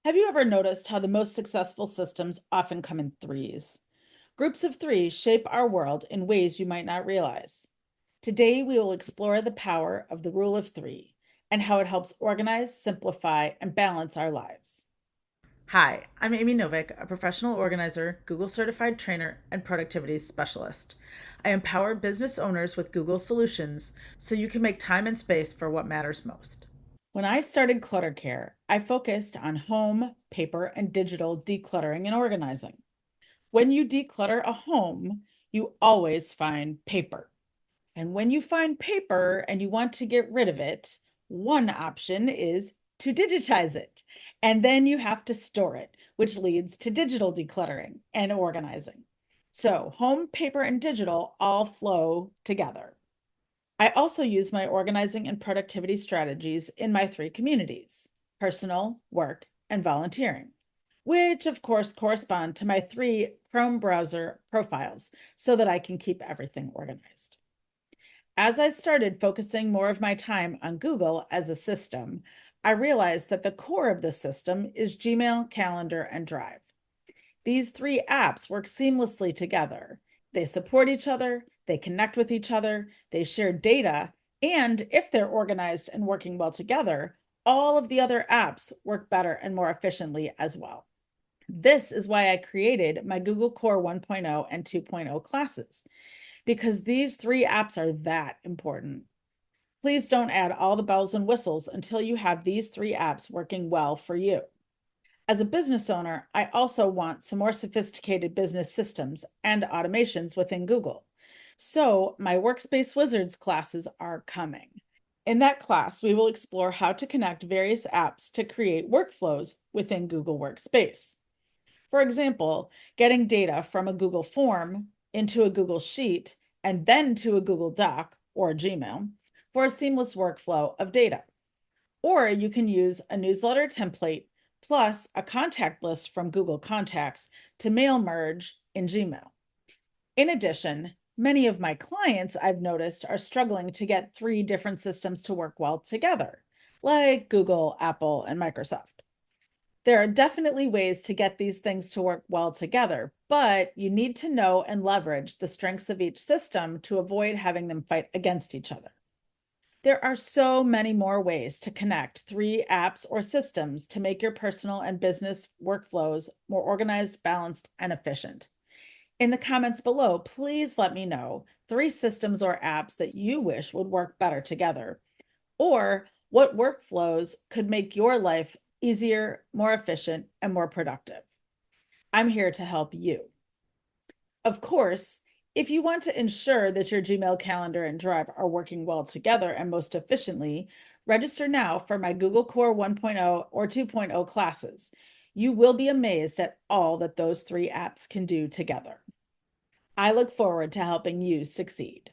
Have you ever noticed how the most successful systems often come in threes? Groups of three shape our world in ways you might not realize. Today, we will explore the power of the rule of three and how it helps organize, simplify, and balance our lives. Hi, I'm Amy Novick, a professional organizer, Google certified trainer, and productivity specialist. I empower business owners with Google solutions so you can make time and space for what matters most. When I started Clutter Care, I focused on home, paper, and digital decluttering and organizing. When you declutter a home, you always find paper. And when you find paper and you want to get rid of it, one option is to digitize it. And then you have to store it, which leads to digital decluttering and organizing. So, home, paper, and digital all flow together. I also use my organizing and productivity strategies in my three communities: personal, work, and volunteering, which of course correspond to my three Chrome browser profiles so that I can keep everything organized. As I started focusing more of my time on Google as a system, I realized that the core of the system is Gmail, Calendar, and Drive. These three apps work seamlessly together. They support each other, they connect with each other, they share data, and if they're organized and working well together, all of the other apps work better and more efficiently as well. This is why I created my Google Core 1.0 and 2.0 classes, because these three apps are that important. Please don't add all the bells and whistles until you have these three apps working well for you. As a business owner, I also want some more sophisticated business systems and automations within Google. So, my Workspace Wizards classes are coming. In that class, we will explore how to connect various apps to create workflows within Google Workspace. For example, getting data from a Google form into a Google Sheet and then to a Google Doc or Gmail for a seamless workflow of data. Or you can use a newsletter template plus a contact list from Google Contacts to mail merge in Gmail. In addition, many of my clients I've noticed are struggling to get three different systems to work well together, like Google, Apple, and Microsoft. There are definitely ways to get these things to work well together, but you need to know and leverage the strengths of each system to avoid having them fight against each other. There are so many more ways to connect three apps or systems to make your personal and business workflows more organized, balanced, and efficient. In the comments below, please let me know three systems or apps that you wish would work better together, or what workflows could make your life easier, more efficient, and more productive. I'm here to help you. Of course, if you want to ensure that your Gmail calendar and Drive are working well together and most efficiently, register now for my Google Core 1.0 or 2.0 classes. You will be amazed at all that those three apps can do together. I look forward to helping you succeed.